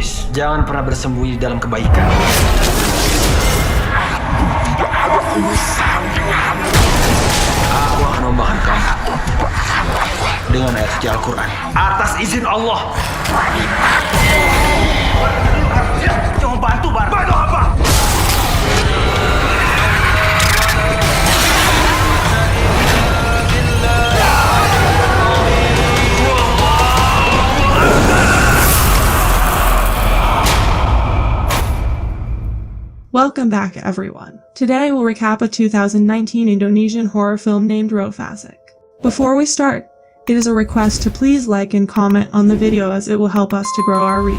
iblis. Jangan pernah bersembunyi dalam kebaikan. Aku akan membahan kamu dengan ayat suci Al-Quran atas izin Allah. Jangan bantu, Bar. Bantu apa? Welcome back, everyone. Today we'll recap a 2019 Indonesian horror film named Roh Fasik. Before we start, it is a request to please like and comment on the video as it will help us to grow our reach.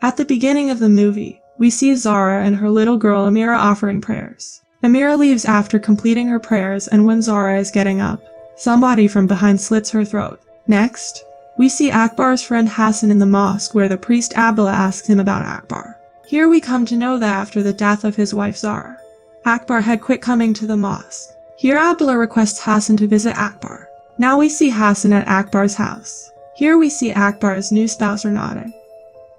At the beginning of the movie, we see Zahra and her little girl Amira offering prayers. Amira leaves after completing her prayers, and when Zahra is getting up, somebody from behind slits her throat. Next, we see Akbar's friend Hassan in the mosque where the priest Abdullah asks him about Akbar. Here we come to know that after the death of his wife Zahra, Akbar had quit coming to the mosque. Here Abdullah requests Hassan to visit Akbar. Now we see Hassan at Akbar's house. Here we see Akbar's new spouse Renata.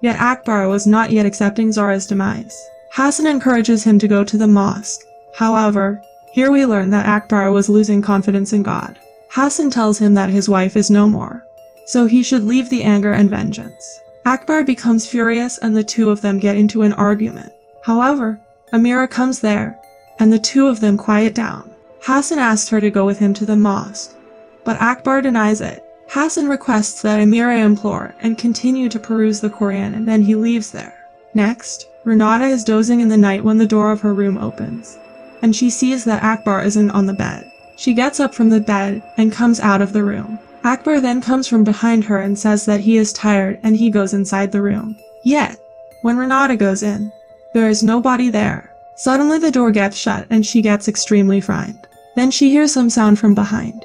Yet Akbar was not yet accepting Zahra's demise. Hassan encourages him to go to the mosque. However, here we learn that Akbar was losing confidence in God. Hassan tells him that his wife is no more, so he should leave the anger and vengeance. Akbar becomes furious and the two of them get into an argument. However, Amira comes there, and the two of them quiet down. Hassan asks her to go with him to the mosque, but Akbar denies it. Hassan requests that Amira implore and continue to peruse the Quran, and then he leaves there. Next, Renata is dozing in the night when the door of her room opens, and she sees that Akbar isn't on the bed. She gets up from the bed and comes out of the room. Akbar then comes from behind her and says that he is tired, and he goes inside the room. Yet, when Renata goes in, there is nobody there. Suddenly the door gets shut and she gets extremely frightened. Then she hears some sound from behind,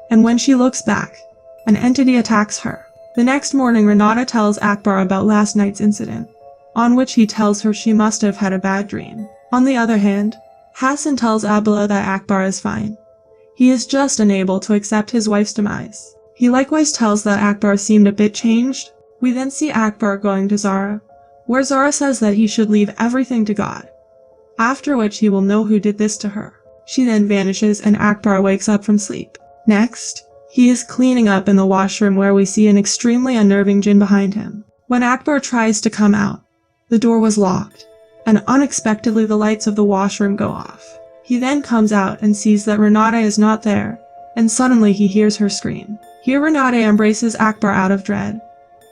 and when she looks back, an entity attacks her. The next morning Renata tells Akbar about last night's incident, on which he tells her she must have had a bad dream. On the other hand, Hassan tells Abdullah that Akbar is fine. He is just unable to accept his wife's demise. He likewise tells that Akbar seemed a bit changed. We then see Akbar going to Zahra, where Zahra says that he should leave everything to God, after which he will know who did this to her. She then vanishes and Akbar wakes up from sleep. Next, he is cleaning up in the washroom where we see an extremely unnerving jinn behind him. When Akbar tries to come out, the door was locked, and unexpectedly the lights of the washroom go off. He then comes out and sees that Renata is not there, and suddenly he hears her scream. Here Renata embraces Akbar out of dread,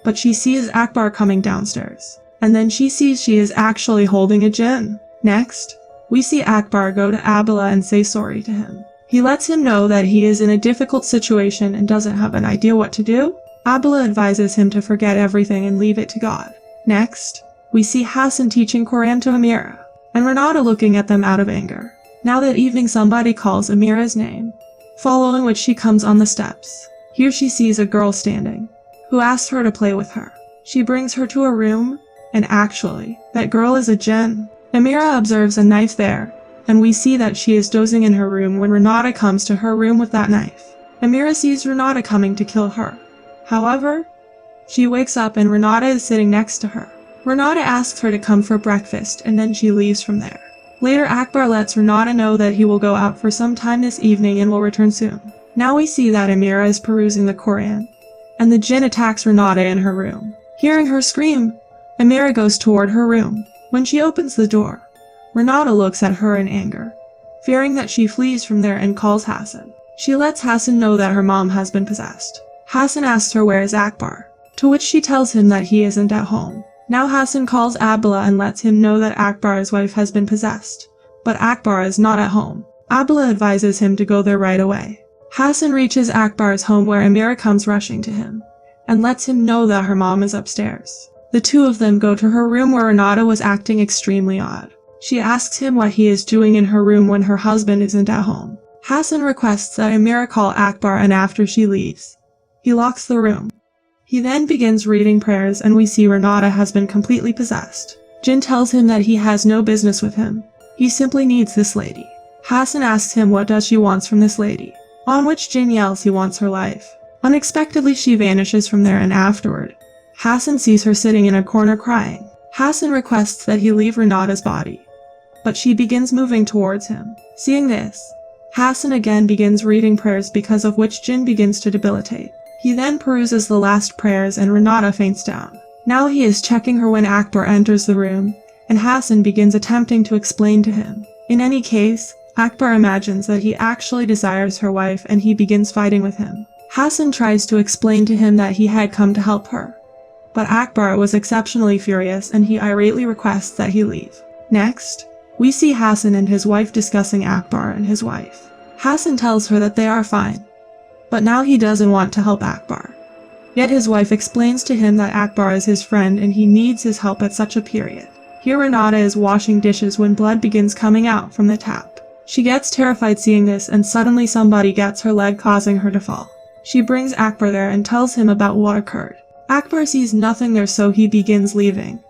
but she sees Akbar coming downstairs, and then she sees she is actually holding a jinn. Next, we see Akbar go to Abdullah and say sorry to him. He lets him know that he is in a difficult situation and doesn't have an idea what to do. Abdullah advises him to forget everything and leave it to God. Next, we see Hassan teaching Quran to Amira, and Renata looking at them out of anger. Now that evening somebody calls Amira's name, following which she comes on the steps. Here she sees a girl standing, who asks her to play with her. She brings her to a room, and actually, that girl is a jinn. Amira observes a knife there, and we see that she is dozing in her room when Renata comes to her room with that knife. Amira sees Renata coming to kill her. However, she wakes up and Renata is sitting next to her. Renata asks her to come for breakfast, and then she leaves from there. Later Akbar lets Renata know that he will go out for some time this evening and will return soon. Now we see that Amira is perusing the Quran, and the jinn attacks Renata in her room. Hearing her scream, Amira goes toward her room. When she opens the door, Renata looks at her in anger, fearing that she flees from there and calls Hassan. She lets Hassan know that her mom has been possessed. Hassan asks her where is Akbar, to which she tells him that he isn't at home. Now Hassan calls Abdullah and lets him know that Akbar's wife has been possessed, but Akbar is not at home. Abdullah advises him to go there right away. Hassan reaches Akbar's home where Amira comes rushing to him, and lets him know that her mom is upstairs. The two of them go to her room where Renata was acting extremely odd. She asks him what he is doing in her room when her husband isn't at home. Hassan requests that Amira call Akbar, and after she leaves, he locks the room. He then begins reading prayers, and we see Renata has been completely possessed. Jin tells him that he has no business with him. He simply needs this lady. Hassan asks him what does she wants from this lady, on which Jin yells he wants her life. Unexpectedly she vanishes from there, and afterward, Hassan sees her sitting in a corner crying. Hassan requests that he leave Renata's body, but she begins moving towards him. Seeing this, Hassan again begins reading prayers, because of which Jin begins to debilitate. He then peruses the last prayers and Renata faints down. Now he is checking her when Akbar enters the room, and Hassan begins attempting to explain to him. In any case, Akbar imagines that he actually desires her wife and he begins fighting with him. Hassan tries to explain to him that he had come to help her, but Akbar was exceptionally furious and he irately requests that he leave. Next, we see Hassan and his wife discussing Akbar and his wife. Hassan tells her that they are fine, but now he doesn't want to help Akbar. Yet his wife explains to him that Akbar is his friend and he needs his help at such a period. Here Renata is washing dishes when blood begins coming out from the tap. She gets terrified seeing this, and suddenly somebody gets her leg, causing her to fall. She brings Akbar there and tells him about what occurred. Akbar sees nothing there, so he begins leaving,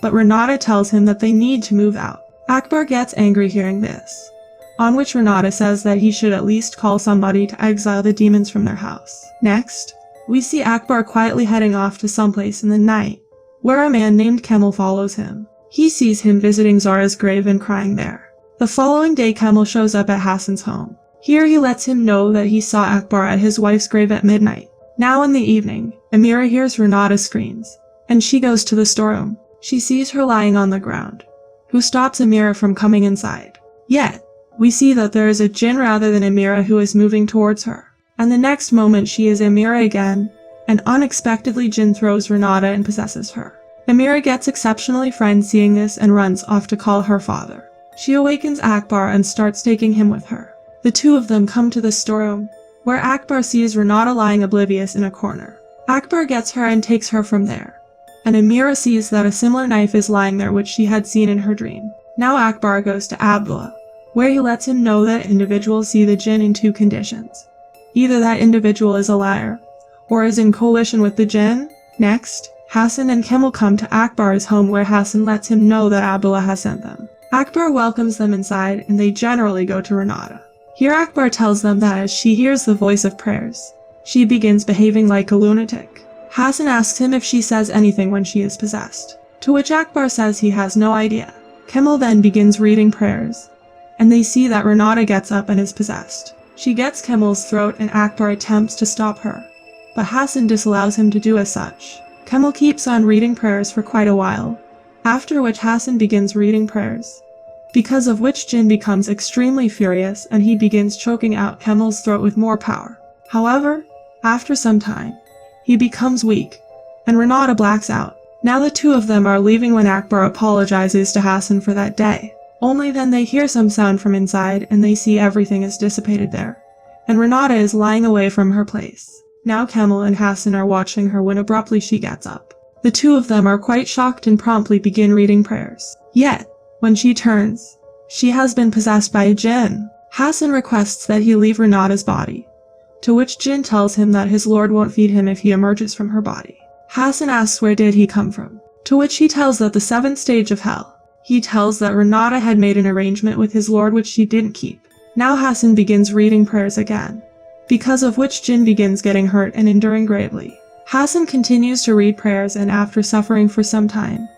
but Renata tells him that they need to move out. Akbar gets angry hearing this, on which Renata says that he should at least call somebody to exile the demons from their house. Next, we see Akbar quietly heading off to someplace in the night, where a man named 𝐂𝐄𝐒 follows him. He sees him visiting Zahra's grave and crying there. The following day 𝐂𝐄𝐒 shows up at Hassan's home. Here he lets him know that he saw Akbar at his wife's grave at midnight. Now in the evening, Amira hears Renata's screams, and she goes to the storeroom. She sees her lying on the ground, who stops Amira from coming inside. Yet, we see that there is a jinn rather than Amira who is moving towards her. And the next moment she is Amira again, and unexpectedly jinn throws Renata and possesses her. Amira gets exceptionally frightened seeing this and runs off to call her father. She awakens Akbar and starts taking him with her. The two of them come to the storeroom, where Akbar sees Renata lying oblivious in a corner. Akbar gets her and takes her from there, and Amira sees that a similar knife is lying there which she had seen in her dream. Now Akbar goes to Abdullah, where he lets him know that individuals see the jinn in two conditions. Either that individual is a liar, or is in coalition with the jinn. Next, Hassan and 𝐂𝐄𝐒 come to Akbar's home, where Hassan lets him know that Abdullah has sent them. Akbar welcomes them inside and they generally go to Renata. Here Akbar tells them that as she hears the voice of prayers, she begins behaving like a lunatic. Hassan asks him if she says anything when she is possessed, to which Akbar says he has no idea. 𝐂𝐄𝐒 then begins reading prayers, and they see that Renata gets up and is possessed. She gets 𝐂𝐄𝐒's throat and Akbar attempts to stop her, but Hassan disallows him to do as such. 𝐂𝐄𝐒 keeps on reading prayers for quite a while, after which Hassan begins reading prayers, because of which Jin becomes extremely furious and he begins choking out 𝐂𝐄𝐒's throat with more power. However, after some time, he becomes weak, and Renata blacks out. Now the two of them are leaving when Akbar apologizes to Hassan for that day. Only then they hear some sound from inside and they see everything is dissipated there, and Renata is lying away from her place. Now 𝐂𝐄𝐒 and Hassan are watching her when abruptly she gets up. The two of them are quite shocked and promptly begin reading prayers. Yet, when she turns, she has been possessed by a jinn. Hassan requests that he leave Renata's body, to which Jin tells him that his lord won't feed him if he emerges from her body. Hassan asks where did he come from, to which he tells that the 7th stage of hell. He tells that Renata had made an arrangement with his lord which she didn't keep. Now Hassan begins reading prayers again, because of which Jin begins getting hurt and enduring gravely. Hassan continues to read prayers, and after suffering for some time,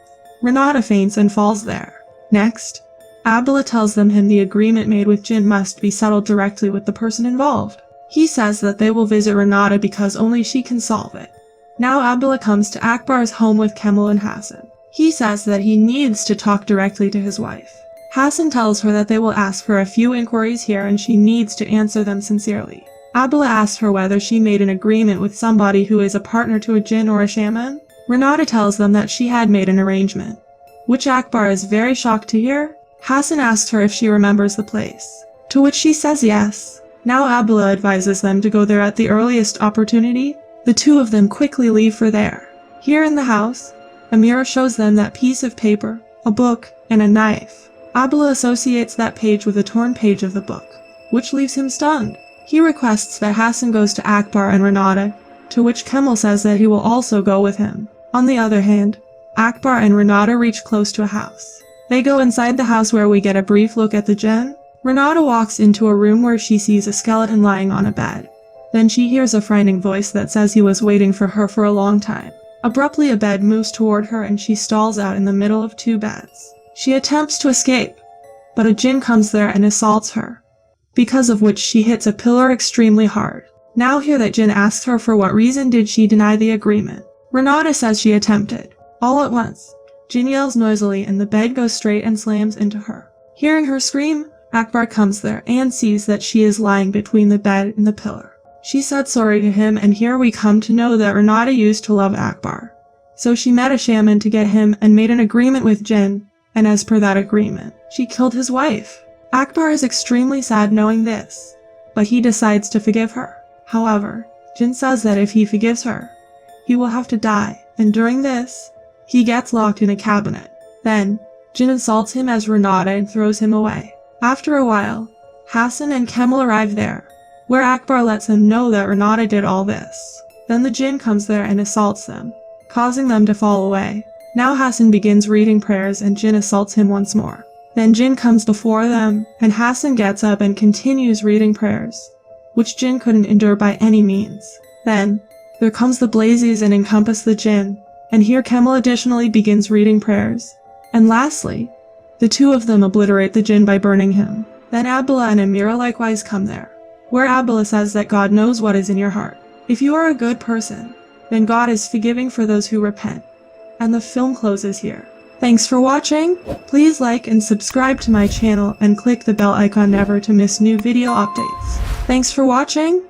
Renata faints and falls there. Next, Abdullah tells them the agreement made with Jin must be settled directly with the person involved. He says that they will visit Renata because only she can solve it. Now Abdullah comes to Akbar's home with 𝐂𝐄𝐒 and Hassan. He says that he needs to talk directly to his wife. Hassan tells her that they will ask for a few inquiries here and she needs to answer them sincerely. Abdullah asks her whether she made an agreement with somebody who is a partner to a jinn or a shaman. Renata tells them that she had made an arrangement, which Akbar is very shocked to hear. Hassan asks her if she remembers the place, to which she says yes. Now Abdullah advises them to go there at the earliest opportunity. The two of them quickly leave for there. Here in the house, Amira shows them that piece of paper, a book, and a knife. Abdullah associates that page with a torn page of the book, which leaves him stunned. He requests that Hassan goes to Akbar and Renata, to which 𝐂𝐄𝐒 says that he will also go with him. On the other hand, Akbar and Renata reach close to a house. They go inside the house where we get a brief look at the jinn. Renata walks into a room where she sees a skeleton lying on a bed. Then she hears a frightening voice that says he was waiting for her for a long time. Abruptly, a bed moves toward her and she stalls out in the middle of two beds. She attempts to escape, but a jinn comes there and assaults her, because of which she hits a pillar extremely hard. Now here that jinn asks her for what reason did she deny the agreement. Renata says she attempted. All at once, jinn yells noisily and the bed goes straight and slams into her. Hearing her scream, Akbar comes there and sees that she is lying between the bed and the pillar. She said sorry to him, and here we come to know that Renata used to love Akbar. So she met a shaman to get him and made an agreement with jinn, and as per that agreement, she killed his wife. Akbar is extremely sad knowing this, but he decides to forgive her. However, jinn says that if he forgives her, he will have to die, and during this, he gets locked in a cabinet. Then, jinn assaults him as Renata and throws him away. After a while, Hassan and 𝐂𝐄𝐒 arrive there, where Akbar lets them know that Renata did all this. Then the jinn comes there and assaults them, causing them to fall away. Now Hassan begins reading prayers and jinn assaults him once more. Then jinn comes before them, and Hassan gets up and continues reading prayers, which jinn couldn't endure by any means. Then, there comes the blazes and encompass the jinn, and here 𝐂𝐄𝐒 additionally begins reading prayers. And lastly, the two of them obliterate the jinn by burning him. Then Abdullah and Amira likewise come there, where Abdullah says that God knows what is in your heart. If you are a good person, then God is forgiving for those who repent. And the film closes here. Thanks for watching. Please like and subscribe to my channel and click the bell icon never to miss new video updates. Thanks for watching.